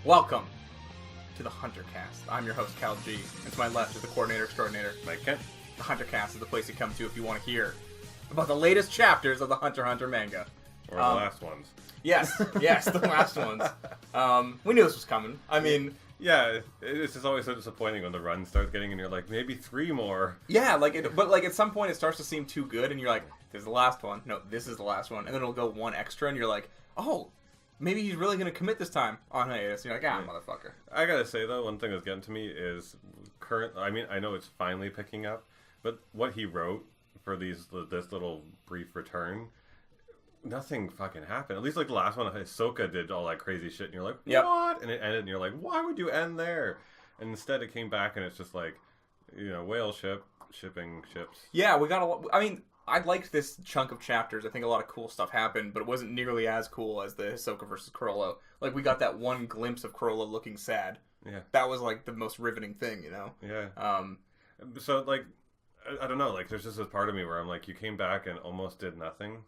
Welcome to the Huntercast. I'm your host, Cal G. And to my left is the coordinator extraordinaire, Mike Kent. The Huntercast is the place you come to if you want to hear about the latest chapters of the Hunter x Hunter manga. Or the last ones. Yes, the last ones. We knew this was coming. I mean... Yeah, it's just always so disappointing when the run starts getting and you're like, maybe 3 more. Yeah, but at some point it starts to seem too good and you're like, this is the last one. No, this is the last one. And then it'll go one extra and you're like, oh, maybe he's really going to commit this time on Hiatus. And you're like, motherfucker. I gotta say, though, one thing that's getting to me is I know it's finally picking up, but what he wrote for this little brief return, nothing fucking happened. At least like the last one, Hisoka did all that crazy shit, and you're like, what? And it ended, and you're like, why would you end there? And instead, it came back, and it's just like, whale shipping ships. Yeah, we got a lot. I mean, I liked this chunk of chapters. I think a lot of cool stuff happened, but it wasn't nearly as cool as the Hisoka versus Chrollo. Like, we got that one glimpse of Chrollo looking sad. Yeah. That was, like, the most riveting thing, Yeah. So, like, I don't know, like, there's just this part of me where I'm like, you came back and almost did nothing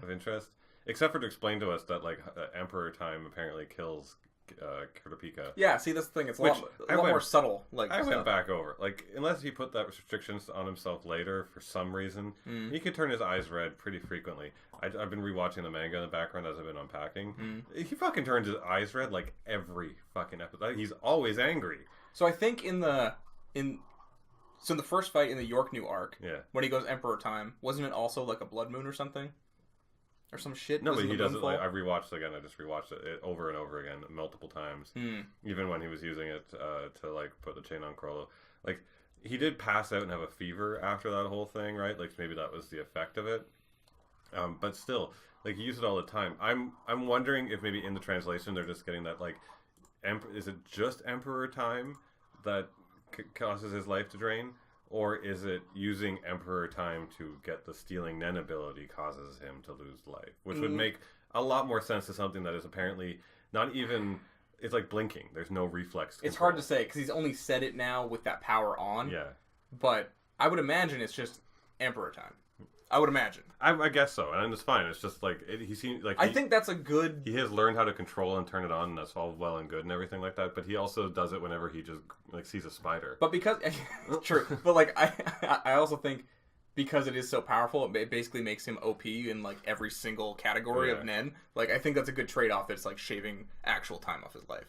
of interest, except for to explain to us that, like, Emperor Time apparently kills Kurapika. Yeah, see, that's the thing. It's a lot more subtle. Like, I went back over. Like, unless he put that restrictions on himself later for some reason, he could turn his eyes red pretty frequently. I've been rewatching the manga in the background as I've been unpacking. He fucking turns his eyes red like every fucking episode. He's always angry. So I think in the first fight in the York New arc, when he goes Emperor Time, wasn't it also like a blood moon or something? Or some shit? No, but he does it like, I rewatched it again. I just rewatched it over and over again multiple times. Even when he was using it to like put the chain on Chrollo. Like, he did pass out and have a fever after that whole thing, right? Like, maybe that was the effect of it. But still, like, he used it all the time. I'm wondering if maybe in the translation they're just getting that, like, is it just Emperor Time that causes his life to drain? Or is it using Emperor Time to get the stealing Nen ability causes him to lose life? Which would make a lot more sense to something that is apparently not even... It's like blinking. There's no reflex control. It's hard to say, because he's only said it now with that power on. Yeah. But I would imagine it's just Emperor Time. I would imagine. I guess so, and it's fine. It's just like he seems like I think that's a good. He has learned how to control and turn it on, and that's all well and good and everything like that. But he also does it whenever he just like sees a spider. But because true, but like I also think because it is so powerful, it basically makes him OP in like every single category of Nen. Like, I think that's a good trade off. That's like shaving actual time off his life.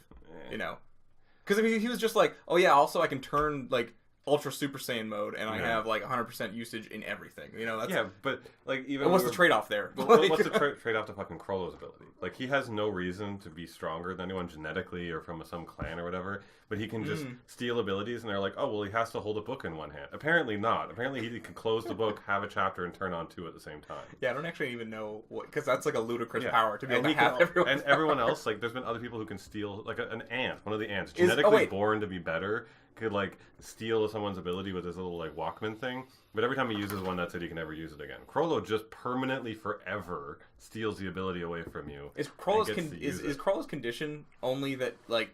Because I mean, he was just like, oh yeah, also I can turn like Ultra Super Saiyan mode, and I have like 100% usage in everything. That's, but like even what's the trade-off there? What's the trade-off to fucking Chrollo's ability? Like, he has no reason to be stronger than anyone genetically or from some clan or whatever, but he can just steal abilities, and they're like, oh well, he has to hold a book in one hand. Apparently not. Apparently he can close the book, have a chapter, and turn on 2 at the same time. Yeah, I don't actually even know what, because that's like a ludicrous power to be able to have everyone. And everyone else, like, there's been other people who can steal, like an ant, one of the ants, genetically born to be better, could like steal someone's ability with his little like Walkman thing, but every time he uses one, that's it. He can never use it again. Chrollo just permanently, forever steals the ability away from you. Is Chrollo's condition only that, like,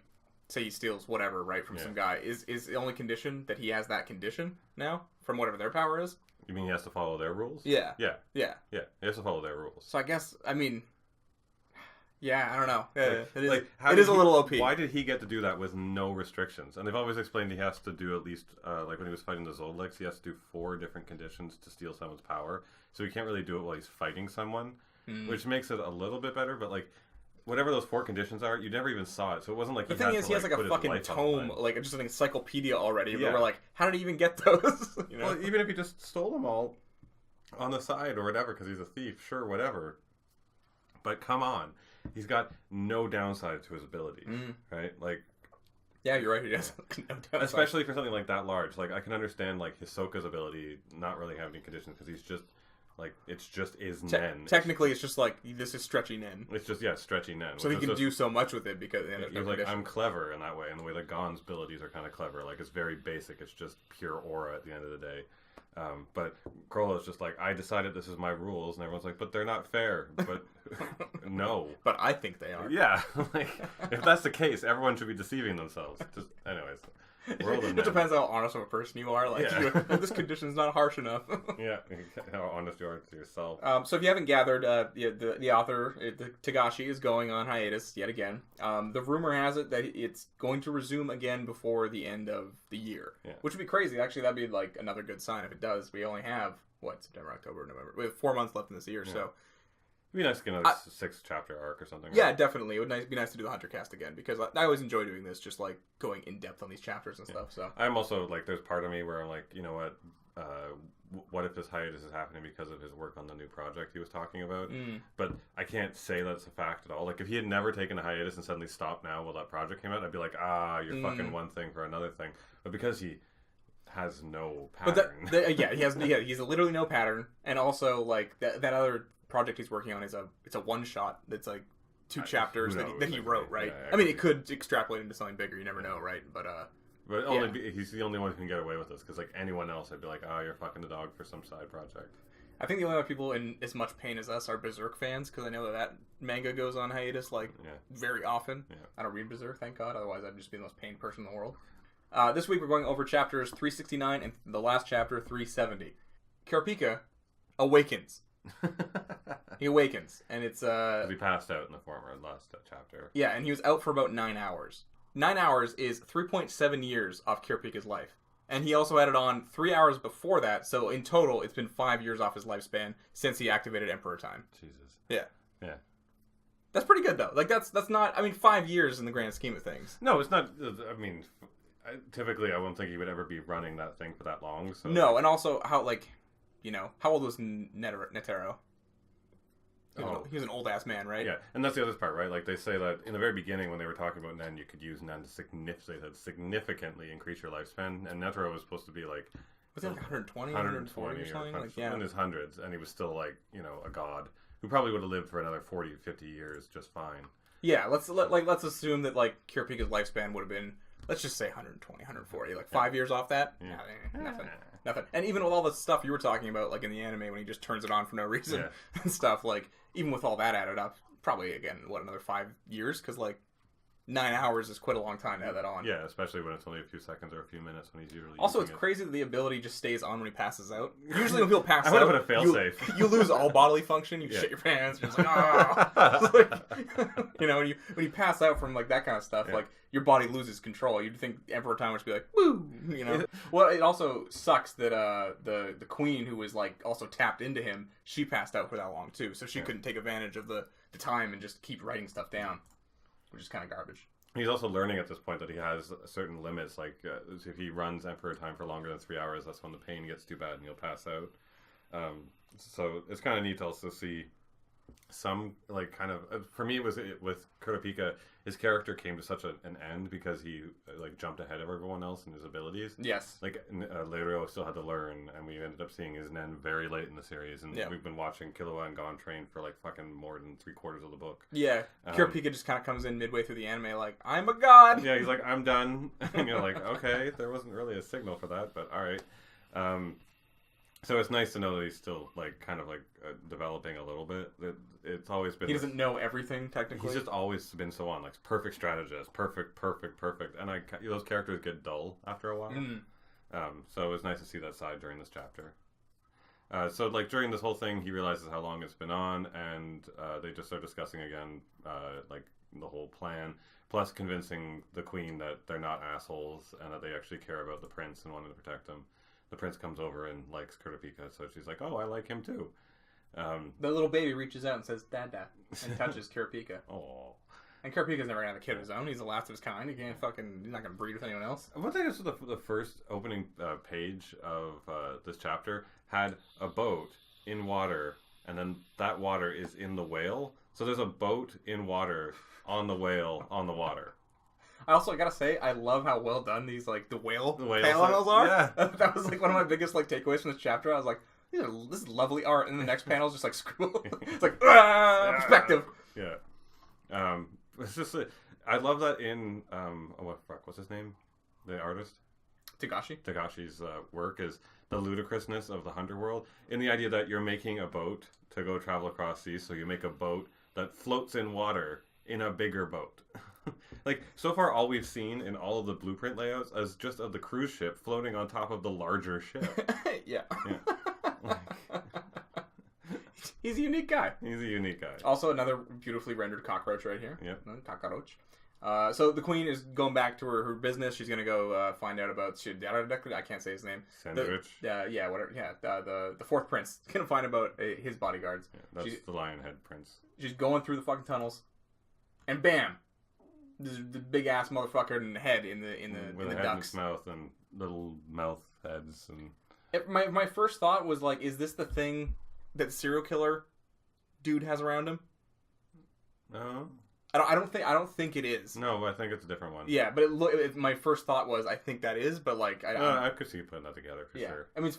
say he steals whatever from some guy? Is the only condition that he has that condition now from whatever their power is? You mean he has to follow their rules? Yeah. He has to follow their rules. So I guess yeah, I don't know. It is a little OP. Why did he get to do that with no restrictions? And they've always explained he has to do at least, like when he was fighting the Zoldycks, he has to do 4 different conditions to steal someone's power. So he can't really do it while he's fighting someone, which makes it a little bit better. But like, whatever those 4 conditions are, you never even saw it. So it wasn't like the thing is, he has like a fucking tome, like just an encyclopedia already. But we're like, how did he even get those? Well, even if he just stole them all on the side or whatever, because he's a thief, sure, whatever. But come on. He's got no downside to his abilities, right? Like, yeah, you're right. He has no downside. Especially for something like that large. Like, I can understand like Hisoka's ability not really having conditions because he's just like it's just is Nen. Technically, it's just like this is stretchy Nen. It's just stretchy Nen. So he can do so much with it because he's like I'm clever in that way, and the way that Gon's abilities are kind of clever. Like, it's very basic. It's just pure aura at the end of the day. But Chrollo's just like, I decided this is my rules, and everyone's like, but they're not fair. But no. But I think they are. Yeah, like if that's the case, everyone should be deceiving themselves. Just anyways. World of It Nen. depends how honest of a person you are. Like, this condition's not harsh enough. Yeah, how honest you are to yourself. So if you haven't gathered, the author, Tagashi, is going on hiatus yet again. The rumor has it that it's going to resume again before the end of the year, which would be crazy. Actually, that'd be like another good sign if it does. We only have, September, October, November. We have 4 months left in this year, so... It'd be nice to get another 6-chapter arc or something. Yeah, right? Definitely. It would be nice to do the Huntercast again, because I always enjoy doing this, just like going in depth on these chapters and stuff. So I'm also like, there's part of me where I'm like, you know what if this hiatus is happening because of his work on the new project he was talking about? But I can't say that's a fact at all. Like, if he had never taken a hiatus and suddenly stopped now while that project came out, I'd be like, you're fucking one thing for another thing. But because he has no pattern. But he's literally no pattern, and also like that other project he's working on it's a one shot that's like 2 chapters that he wrote, right? Yeah, I mean, it could extrapolate into something bigger, you never know, right? But he's the only one who can get away with this, because like anyone else I'd be like, you're fucking the dog for some side project. I think the only other people in as much pain as us are Berserk fans, because I know that manga goes on hiatus very often. I don't read Berserk, thank God, otherwise I'd just be the most pained person in the world. This week we're going over chapters 369 and the last chapter, 370. Kurapika awakens. He awakens, and it's he passed out in the former last chapter. Yeah, and he was out for about 9 hours. 9 hours is 3.7 years off Kurapika's life, and he also added on 3 hours before that. So in total, it's been 5 years off his lifespan since he activated Emperor Time. Jesus. Yeah. That's pretty good though. Like that's not. I mean, 5 years in the grand scheme of things. No, it's not. I mean, typically, I wouldn't think he would ever be running that thing for that long. So no, and also how how old was Netero? He was an old-ass man, right? Yeah, and that's the other part, right? Like, they say that in the very beginning when they were talking about Nen, you could use Nen to significantly increase your lifespan, and Netero was supposed to be, like... Was it like 120 or something? In his hundreds, and he was still, like, a god, who probably would have lived for another 40, 50 years just fine. Yeah, let's assume that, like, Kurapika's lifespan would have been, let's just say 120, 140. Like, 5 years off that? Yeah. Nothing. And even with all the stuff you were talking about, like in the anime, when he just turns it on for no reason and stuff, like, even with all that added up, probably, again, another 5 years? Because, like, 9 hours is quite a long time to have that on. Yeah, especially when it's only a few seconds or a few minutes when he's usually also, it's crazy that the ability just stays on when he passes out. Usually when people pass out, I would have put a failsafe. You lose all bodily function, you shit your pants, you're just like, when you pass out from, like, that kind of stuff, like, your body loses control. You'd think Emperor Time would just be like, woo, Well, it also sucks that the queen, who was, like, also tapped into him, she passed out for that long, too, so she couldn't take advantage of the time and just keep writing stuff down. Which is kind of garbage. He's also learning at this point that he has certain limits. Like, if he runs Emperor Time for longer than 3 hours, that's when the pain gets too bad and he'll pass out. So it's kind of neat to also see some, like, kind of... For me, with Kurapika, his character came to such an end because he, like, jumped ahead of everyone else in his abilities. Yes. Like, Lerio still had to learn, and we ended up seeing his Nen very late in the series, and we've been watching Killua and Gon train for, like, fucking more than 3/4 of the book. Yeah. Kurapika just kind of comes in midway through the anime like, I'm a god! Yeah, he's like, I'm done. And you're like, okay, there wasn't really a signal for that, but alright. So it's nice to know that he's still, like, kind of, like, developing a little bit. It's always been... He doesn't know everything, technically. He's just always been so on, like, perfect strategist, perfect. And those characters get dull after a while. So it was nice to see that side during this chapter. So, like, during this whole thing, he realizes how long it's been on, and they just start discussing again, like, the whole plan, plus convincing the queen that they're not assholes, and that they actually care about the prince and want to protect him. The prince comes over and likes Kurapika, so she's like, oh, I like him too. The little baby reaches out and says, Dada, and touches Kurapika. Oh. And Kurapika's never gonna have a kid of his own. He's the last of his kind. He's not gonna breed with anyone else. One thing is the first opening page of this chapter had a boat in water, and then that water is in the whale. So there's a boat in water on the whale on the water. I gotta say, I love how well done these, like, the whale panels are. Yeah. That was, like, one of my biggest, like, takeaways from this chapter. I was like, this is lovely art, and the next panel is just, like, screw. It's like, perspective. Yeah. It's just, I love that in, what's his name? The artist? Tagashi's work is the ludicrousness of the Hunter world, in the idea that you're making a boat to go travel across seas, so you make a boat that floats in water in a bigger boat. Like, so far, all we've seen in all of the blueprint layouts is just of the cruise ship floating on top of the larger ship. Yeah. Yeah. He's a unique guy. He's a unique guy. Also, another beautifully rendered cockroach right here. Yep. Cockroach. So the queen is going back to her business. She's going to go find out about... I can't say his name. Sandwich. Yeah, whatever. Yeah, the fourth prince is going to find about his bodyguards. Yeah, that's the Lionhead Prince. She's going through the fucking tunnels. And bam! There's the big-ass motherfucker and head in the With a head ducks. in its mouth and little mouth heads. And My first thought was like, is this the thing that serial killer dude has around him? No. I don't think it is. No, I think it's a different one. Yeah, but my first thought was I think that is, but like I could see you putting that together for sure. I mean, it's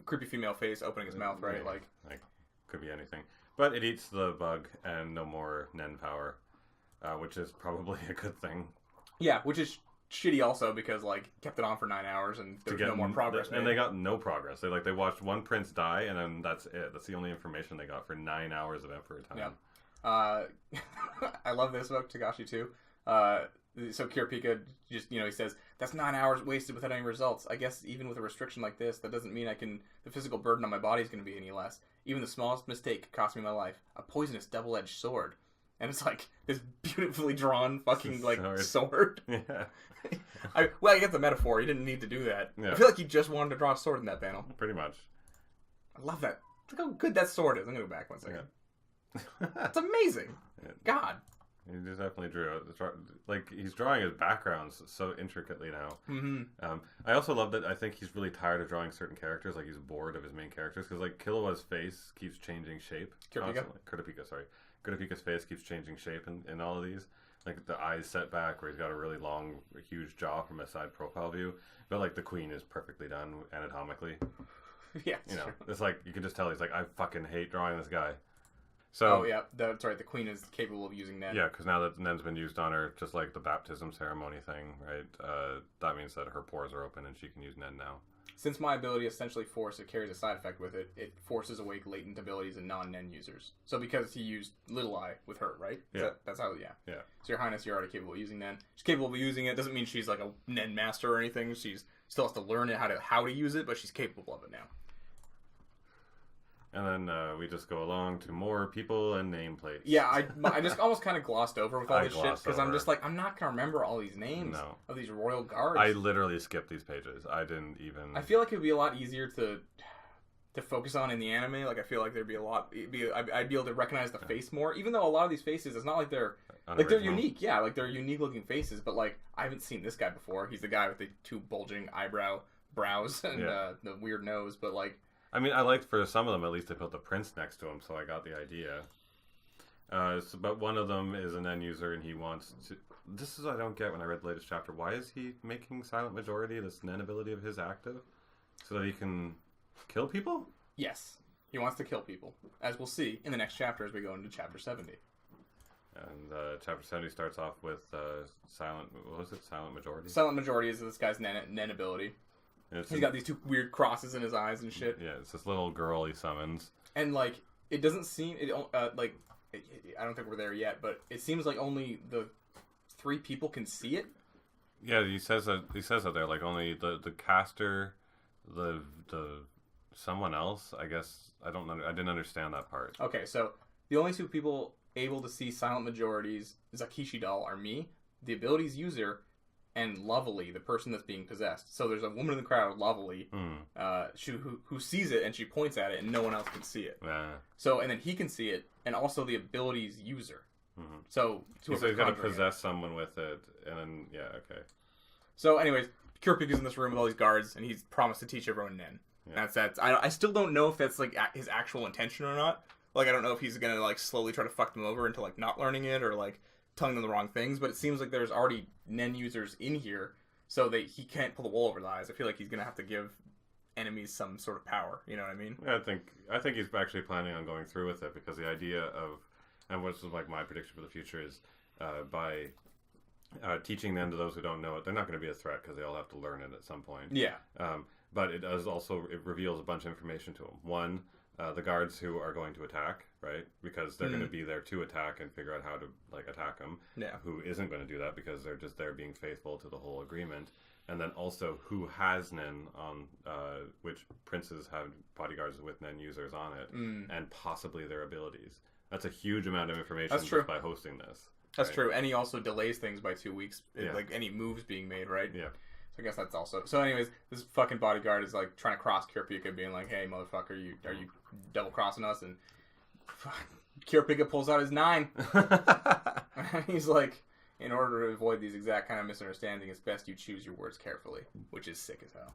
creepy female face opening his mouth, right? Yeah, like could be anything. But it eats the bug and no more Nen power, which is probably a good thing. Yeah, which is shitty also because like kept it on for 9 hours and there's no more progress made. And they got no progress. They watched one prince die and then that's it. That's the only information they got for 9 hours of Emperor time. Yeah. I love this about Tagashi too. So Kirapika just, he says, that's 9 hours wasted without any results. I guess even with a restriction like this, that doesn't mean the physical burden on my body is going to be any less. Even the smallest mistake could cost me my life. A poisonous double-edged sword. And it's like this beautifully drawn fucking sword. Yeah. I get the metaphor. He didn't need to do that. Yeah. I feel like he just wanted to draw a sword in that panel. Pretty much. I love that. Look how good that sword is. I'm going to go back one second. Yeah. It's amazing. Yeah. God. He just definitely drew it. Like, he's drawing his backgrounds so intricately now. Mm-hmm. I also love that I think he's really tired of drawing certain characters. Like, he's bored of his main characters. Because, like, Killua's face keeps changing shape. Kurapika, sorry. Kurapika's face keeps changing shape in all of these. Like, the eyes set back where he's got a really long, huge jaw from a side profile view. But, like, the queen is perfectly done anatomically. Yeah, it's like, you can just tell he's like, I fucking hate drawing this guy. So, that's right. The queen is capable of using Nen. Yeah, because now that Nen's been used on her, just like the baptism ceremony thing, right? That means that her pores are open and she can use Nen now. Since my ability essentially it carries a side effect with it, it forces awake latent abilities in non-Nen users. So because he used Little Eye with her, right? That's how, yeah. So Your Highness, you're already capable of using Nen. She's capable of using it. Doesn't mean she's like a Nen master or anything. She's still has to learn it, how to use it, but she's capable of it now. And then we just go along to more people and nameplates. Yeah, I just almost kind of glossed over with all this shit because I'm just like, I'm not going to remember all these names of these royal guards. I literally skipped these pages. I didn't even... I feel like it would be a lot easier to focus on in the anime. Like, I feel like there'd be a lot... I'd be able to recognize the face more. Even though a lot of these faces, it's not like they're... Like, they're unique. Yeah, like, they're unique-looking faces. But, like, I haven't seen this guy before. He's the guy with the two bulging brows and the weird nose. But, like... I mean, I liked for some of them, at least they put the prince next to him, so I got the idea. But one of them is an end user, and he wants to... This is what I don't get when I read the latest chapter. Why is he making Silent Majority, this Nen ability of his, active? So that he can kill people? Yes. He wants to kill people, as we'll see in the next chapter as we go into chapter 70. And chapter 70 starts off with Silent Majority? Silent Majority is this guy's Nen ability. He's got these two weird crosses in his eyes and shit. Yeah, it's this little girl he summons. And, like, it doesn't seem... I don't think we're there yet, but it seems like only the 3 people can see it. Yeah, he says that there, like, only the caster, the someone else, I guess. I didn't understand that part. Okay, so the only 2 people able to see Silent Majorities, Zakishi doll, are me, the abilities user, and Lovely, the person that's being possessed. So there's a woman in the crowd, Lovely, who sees it, and she points at it, and no one else can see it. So, and then he can see it, and also the abilities user. Mm-hmm. So he's got to possess someone with it, and then, okay. So anyways, Kurapika's in this room with all these guards, and he's promised to teach everyone Nen. Yeah. That's I still don't know if that's, like, his actual intention or not. Like, I don't know if he's gonna, like, slowly try to fuck them over into, like, not learning it, or, like, telling them the wrong things, but it seems like there's already Nen users in here, so that he can't pull the wool over the eyes. I feel like he's gonna have to give enemies some sort of power. You know what I mean? I think he's actually planning on going through with it, because the idea of, and what's like my prediction for the future is, by teaching them to those who don't know it, they're not going to be a threat because they all have to learn it at some point. Yeah. but it reveals a bunch of information to him. One, the guards who are going to attack, right? Because they're going to be there to attack and figure out how to like attack him. Yeah. Who isn't going to do that because they're just there being faithful to the whole agreement. And then also who has Nen on, which princes have bodyguards with Nen users on it, and possibly their abilities. That's a huge amount of information just by hosting this. That's true. And he also delays things by 2 weeks, like any moves being made, right? Yeah. So I guess that's also... So anyways, this fucking bodyguard is like trying to cross Kurapika, being like, hey, motherfucker, are you double-crossing us? And Kurapika pulls out his 9. And he's like, in order to avoid these exact kind of misunderstanding, it's best you choose your words carefully, which is sick as hell.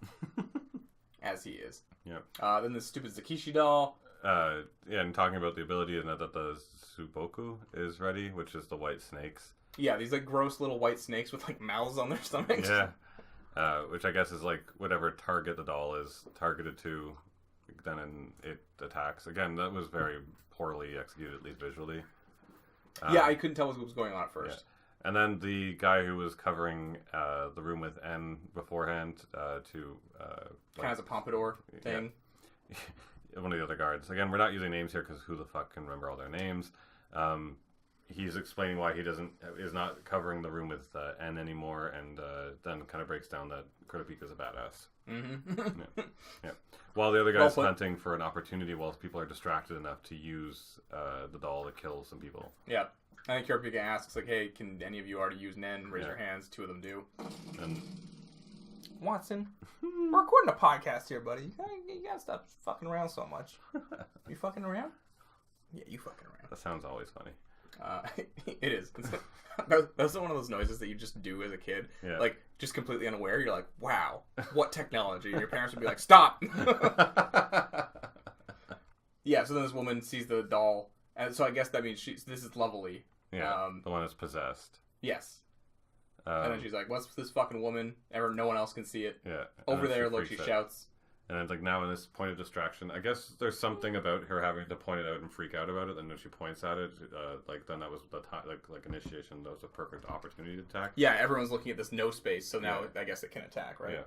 As he is. Yeah. Then the stupid Zakishi doll. And talking about the ability and that the Suboku is ready, which is the white snakes. Yeah, these like gross little white snakes with like mouths on their stomachs. Yeah. Which I guess is like whatever target the doll is targeted to, then it attacks. Again, that was very poorly executed, at least visually. Yeah, I couldn't tell what was going on at first. Yeah. And then the guy who was covering the room with N beforehand to... kind of as a pompadour thing. Yeah. One of the other guards. Again, we're not using names here because who the fuck can remember all their names. He's explaining why he is not covering the room with N anymore, and then kind of breaks down that Kurapika's a badass. Mm-hmm. Yeah. While the other guy's hunting for an opportunity while people are distracted enough to use the doll to kill some people. Yeah. I think Kurapika asks, like, hey, can any of you already use Nen? Raise your hands. 2 of them do. And Watson, we're recording a podcast here, buddy. You gotta stop fucking around so much. You fucking around? Yeah, you fucking around. That sounds always funny. It is. That's one of those noises that you just do as a kid. Yeah. Like, just completely unaware. You're like, wow, what technology? And your parents would be like, stop! Yeah, so then this woman sees the doll. And so I guess that means this is Lovely. Yeah, the one that's possessed. Yes. And then she's like, what's this fucking woman? No one else can see it. Yeah. Over there, look, she shouts. And it's like now in this point of distraction, I guess there's something about her having to point it out and freak out about it. And when she points at it, then that was the time, like initiation. That was a perfect opportunity to attack. Yeah, everyone's looking at this no space, so now I guess it can attack, right? Yeah.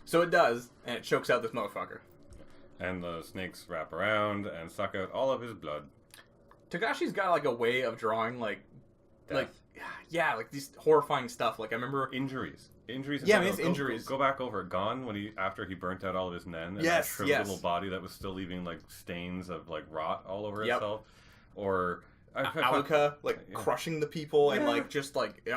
So it does, and it chokes out this motherfucker. And the snakes wrap around and suck out all of his blood. Tagashi's got like a way of drawing like these horrifying stuff. Like I remember injuries. Yeah, his injuries. Go back over Gone after he burnt out all of his Nen. And that shriveled little body that was still leaving like stains of like rot all over itself. Or Aluka crushing the people and like just like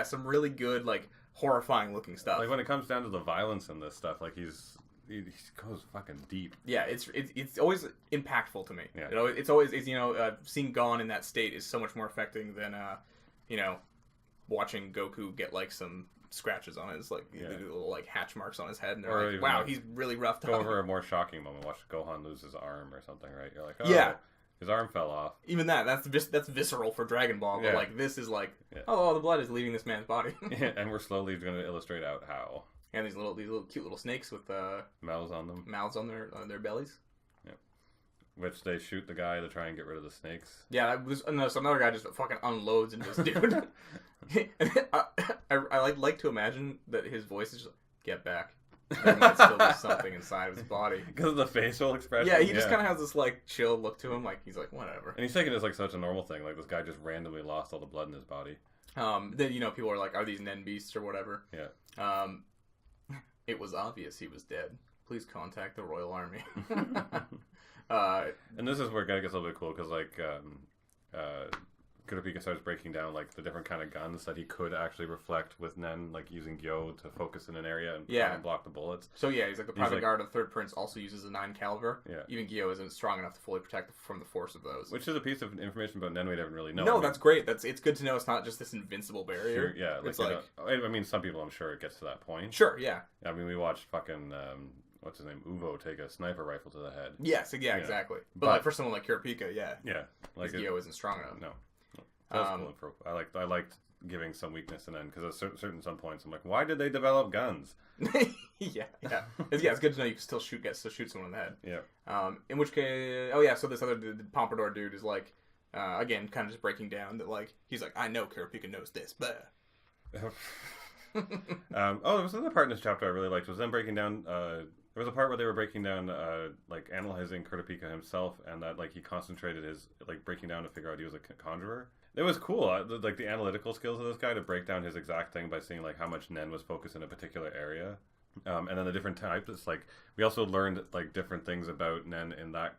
some really good like horrifying looking stuff. Like when it comes down to the violence in this stuff, like he goes fucking deep. Yeah, it's always impactful to me. Yeah. It's always seeing Gon in that state is so much more affecting than watching Goku get like some scratches on his little like hatch marks on his head, and they're like, wow, he's really roughed up. Go over a more shocking moment. Watch Gohan lose his arm or something, right? You're like, oh, his arm fell off. Even that's visceral for Dragon Ball, but like this is like, oh, the blood is leaving this man's body. Yeah, and we're slowly going to illustrate out how. And these little cute little snakes with mouths on them. Mouths on their bellies. Yeah. Which they shoot the guy to try and get rid of the snakes. Yeah, so another guy just fucking unloads into this dude. I like to imagine that his voice is just like, get back. There might still be something inside of his body. Because of the facial expression? Yeah, he just kind of has this like chill look to him. Like he's like, whatever. And he's taking it as like such a normal thing. Like this guy just randomly lost all the blood in his body. Then people are like, are these Nen beasts or whatever? Yeah. It was obvious he was dead. Please contact the Royal Army. And this is where it gets a little bit cool because like Kurapika starts breaking down like the different kind of guns that he could actually reflect with Nen, like using Gyo to focus in an area and try and block the bullets. So yeah, he's like the private guard of Third Prince also uses a 9 caliber. Yeah. Even Gyo isn't strong enough to fully protect from the force of those. Which is a piece of information about Nen we didn't really know. No, that's great. It's good to know it's not just this invincible barrier. Sure, yeah, it's like I mean, some people I'm sure it gets to that point. Sure, yeah. I mean, we watched fucking what's his name, Uvo take a sniper rifle to the head. Yes, yeah, exactly. But like for someone like Kurapika, like Gyo isn't strong enough. No. That's cool. I liked giving some weakness in Nen because at some points I'm like, why did they develop guns? yeah. It's good to know you can still shoot someone in the head. Yeah. In which case, so this other dude, the Pompadour dude is like, again, kind of just breaking down that like he's like, I know Kurapika knows this, but. There was another part in this chapter I really liked was them breaking down There was a part where they were breaking down, like analyzing Kurapika himself, and that like he concentrated his like breaking down to figure out he was a conjurer. It was cool, like the analytical skills of this guy to break down his exact thing by seeing like how much Nen was focused in a particular area, and then the different types. It's like we also learned like different things about Nen in that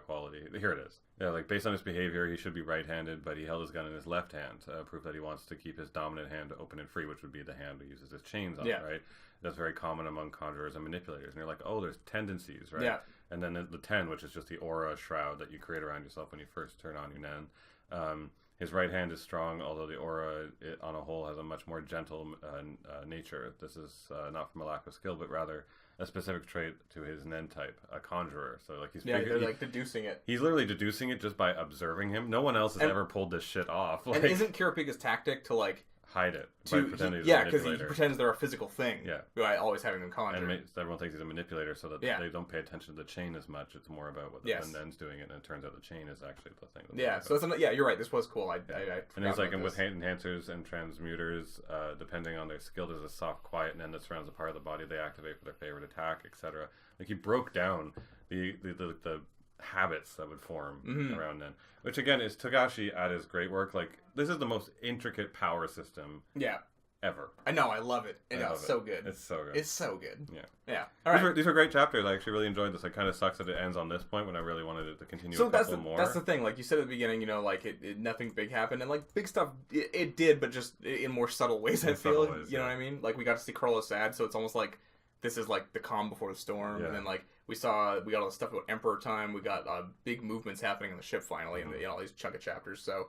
quality. Here it is. Yeah, like based on his behavior, he should be right-handed, but he held his gun in his left hand, proof that he wants to keep his dominant hand open and free, which would be the hand he uses his chains on, right? That's very common among conjurers and manipulators. And you're like, oh, there's tendencies, right? Yeah. And then the 10, which is just the aura shroud that you create around yourself when you first turn on your Nen. His right hand is strong, although the aura, on a whole, has a much more gentle nature. This is not from a lack of skill, but rather a specific trait to his Nen type, a conjurer. So like they're like deducing it. He's literally deducing it just by observing him. No one else has ever pulled this shit off. Like, and isn't Kurapika's tactic to like hide it by pretending because he pretends they're a physical thing. Yeah, by always having them conjure. And everyone thinks he's a manipulator, so that they don't pay attention to the chain as much. It's more about what the Nen's doing it, and it turns out the chain is actually the thing. So you're right. This was cool. I and it's like, and with enhancers and transmuters, depending on their skill, there's a soft, quiet Nen that surrounds a part of the body they activate for their favorite attack, etc. Like he broke down the habits that would form around Nen, which again is Togashi at his great work. Like this is the most intricate power system ever. I know, I love it. It's so good. It's so good. It's so good. Yeah. All right. These were great chapters. I actually really enjoyed this. It kind of sucks that it ends on this point when I really wanted it to continue. So that's the thing. Like you said at the beginning, like nothing big happened, and like big stuff it did, but just in more subtle ways. I feel you know what I mean. Like we got to see Chrollo sad, so it's almost like this is like the calm before the storm, and then like we got all the stuff about Emperor time. We got big movements happening on the ship finally, and all these chunk of chapters. So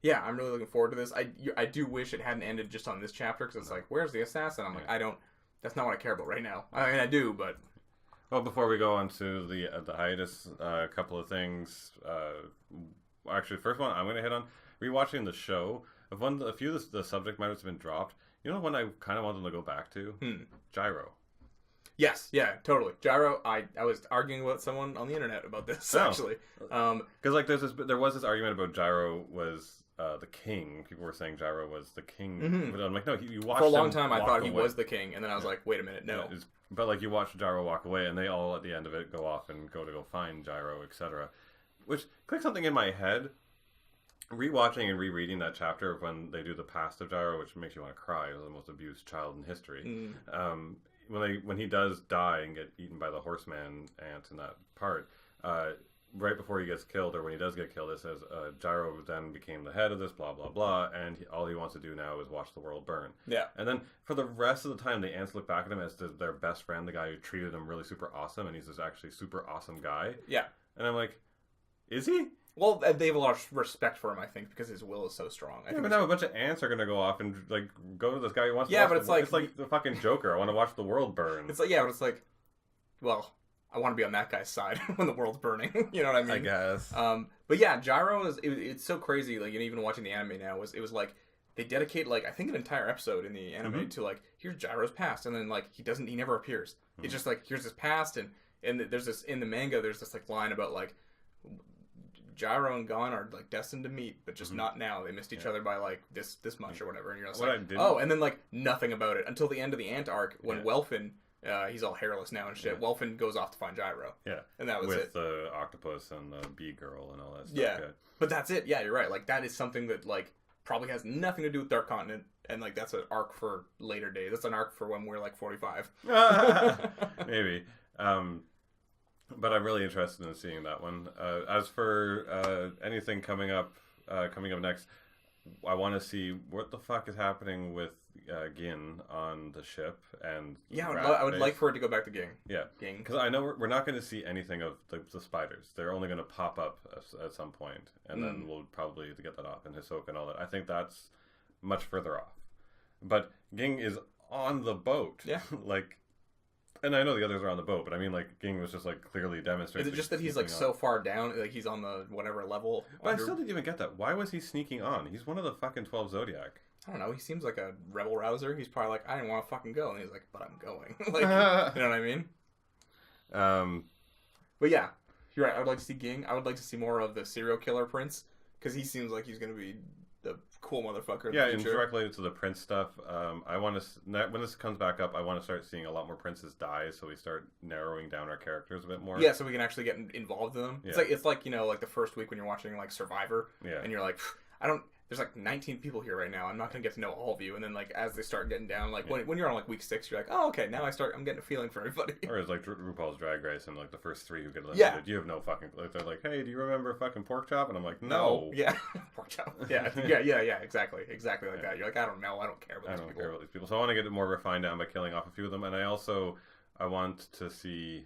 yeah, I'm really looking forward to this. I do wish it hadn't ended just on this chapter because it's like, where's the assassin? I'm like, I don't. That's not what I care about right now. I mean, I do, but. Well, before we go on to the hiatus, a couple of things. Actually, first one I'm going to hit on rewatching the show. A few of the subject matters have been dropped. You know, one I kind of want them to go back to Gyro. Yes, yeah, totally. Gyro, I was arguing with someone on the internet about this, actually. Because like there was this argument about Gyro was the king. People were saying Gyro was the king. But I'm like, no, you watched for a long time I thought he was the king, and then I was like, wait a minute, no. But like you watch Gyro walk away, and they all at the end of it go off and go find Gyro, etc. Which clicked something in my head. Rewatching and rereading that chapter of when they do the past of Gyro, which makes you want to cry. He was the most abused child in history. When he does die and get eaten by the horseman ant in that part, right before he gets killed, or when he does get killed, it says Gyro then became the head of this, blah blah blah, and all he wants to do now is watch the world burn. Yeah. And then for the rest of the time, the ants look back at him as their best friend, the guy who treated them really super awesome, and he's this actually super awesome guy. Yeah. And I'm like, is he? Well, they have a lot of respect for him, I think, because his will is so strong. But now a bunch of ants are going to go off and like go to this guy who wants to watch it's like the fucking Joker. I want to watch the world burn. It's like, but it's like, well, I want to be on that guy's side when the world's burning. You know what I mean? I guess. But yeah, Gyro it's so crazy. Like, and even watching the anime now, it was like, they dedicate, like, I think an entire episode in the anime to, like, here's Gyro's past, and then, like, he never appears. It's just, like, here's his past, and there's this, in the manga, there's this, like, line about, like, Gyro and Gon are like destined to meet, but just not now. They missed each other by like this much or whatever. And you're just like, and then like nothing about it until the end of the Ant arc when Welfin, he's all hairless now and shit. Welfin goes off to find Gyro. Yeah, and that was with it. With the octopus and the bee girl and all that stuff. Yeah, but that's it. Yeah, you're right. Like that is something that like probably has nothing to do with Dark Continent, and like that's an arc for later days. That's an arc for when we're like 45. Maybe. But I'm really interested in seeing that one. As for anything coming up next, I want to see what the fuck is happening with Gin on the ship and I would like for it to go back to Ging. Yeah, because I know we're not going to see anything of the spiders. They're only going to pop up at some point, and then we'll probably get that off in Hisoka and all that. I think that's much further off. But Ging is on the boat. Yeah, like. And I know the others are on the boat, but I mean, like, Ging was just, like, clearly demonstrating. Is it just that he's, like, so far down, like, he's on the whatever level? But I still didn't even get that. Why was he sneaking on? He's one of the fucking 12 Zodiac. I don't know. He seems like a rebel rouser. He's probably like, I didn't want to fucking go. And he's like, but I'm going. Like, you know what I mean? But yeah, you're right. I would like to see Ging. I would like to see more of the serial killer prince, because he seems like he's going to be cool motherfucker. In yeah, the and future. directly to the Prince stuff. I want to when this comes back up, I want to start seeing a lot more princes die, so we start narrowing down our characters a bit more. Yeah, so we can actually get involved in them. Yeah. It's like you know, like the first week when you're watching like Survivor, Yeah. and you're like, I don't. There's like 19 people here right now. I'm not gonna get to know all of you. And then like as they start getting down, like when you're on like week 6, you're like, oh okay, now I'm getting a feeling for everybody. Or it's like RuPaul's Drag Race, and like the first 3 who get eliminated, Yeah. you have no fucking. Like, they're like, hey, do you remember fucking Pork Chop? And I'm like, no. Yeah, pork chop. Yeah, exactly like that. You're like, I don't know, I don't care about these people. So I want to get it more refined down by killing off a few of them, and I want to see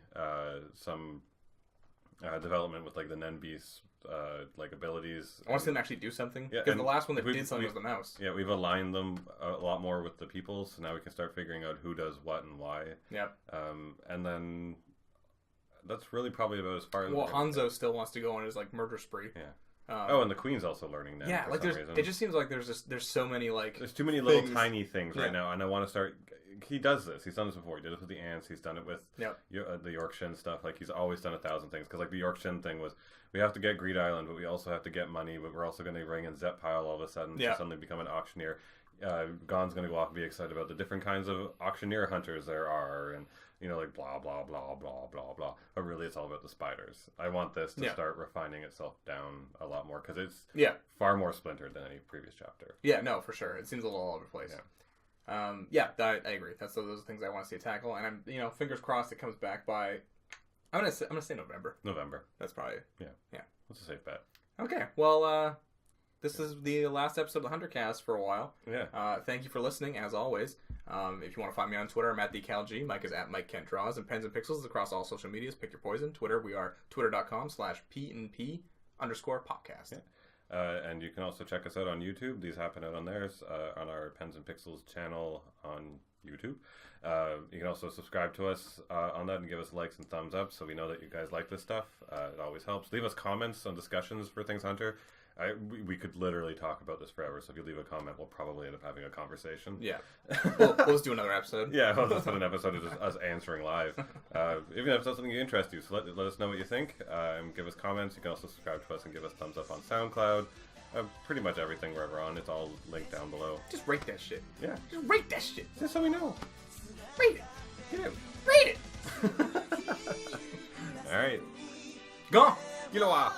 some development with like the Nen Beast's like abilities. I want to see them actually do something. Yeah, Because the last one that did something was the mouse. Yeah, we've aligned them a lot more with the people, so now we can start figuring out who does what and why. Yep. And then that's really probably about as far as. Well, Hanzo still wants to go on his like murder spree. Yeah. And the Queen's also learning now. Yeah, for like some reason. reason. It just seems like there's so many like there's too many little things. tiny things right now, and I want to start. He does this. He's done this before. He did this with the ants. He's done it with the Yorkshin stuff. Like he's always done 1,000 things. Because like the Yorkshin thing was, we have to get Greed Island, but we also have to get money. But we're also going to bring in Zep Pile all of a sudden to suddenly become an auctioneer. Gon's going to go off and be excited about the different kinds of auctioneer hunters there are, and you know, like blah blah blah blah blah blah. But really, it's all about the spiders. I want this to start refining itself down a lot more because it's far more splintered than any previous chapter. Yeah, no, for sure. It seems a little all over the place. I agree. Those are the things I want to see tackle, and I'm fingers crossed it comes back by. I'm gonna say November. November. That's probably yeah. That's a safe bet. Okay, well, this is the last episode of the Huntercast for a while. Yeah. Thank you for listening, as always. If you want to find me on Twitter, I'm at TheCalG. Mike is at Mike Kent Draws, and Pens and Pixels across all social medias. Pick your poison. Twitter, we are twitter.com/PNP_podcast. Yeah. And you can also check us out on YouTube. These happen out on theirs, on our Pens and Pixels channel on YouTube. You can also subscribe to us on that and give us likes and thumbs up so we know that you guys like this stuff. It always helps. Leave us comments on discussions for Things Hunter. We could literally talk about this forever, so if you leave a comment, we'll probably end up having a conversation. Yeah. We'll just do another episode. Yeah, we'll just do an episode of just us answering live. Even if it's not something you interest you, so let us know what you think. And give us comments. You can also subscribe to us and give us thumbs up on SoundCloud. Pretty much everything wherever on. It's all linked down below. Just rate that shit. Yeah. Just rate that shit. Just so we know. Rate it. Yeah. Rate it. All right. Gone. Kilowatt.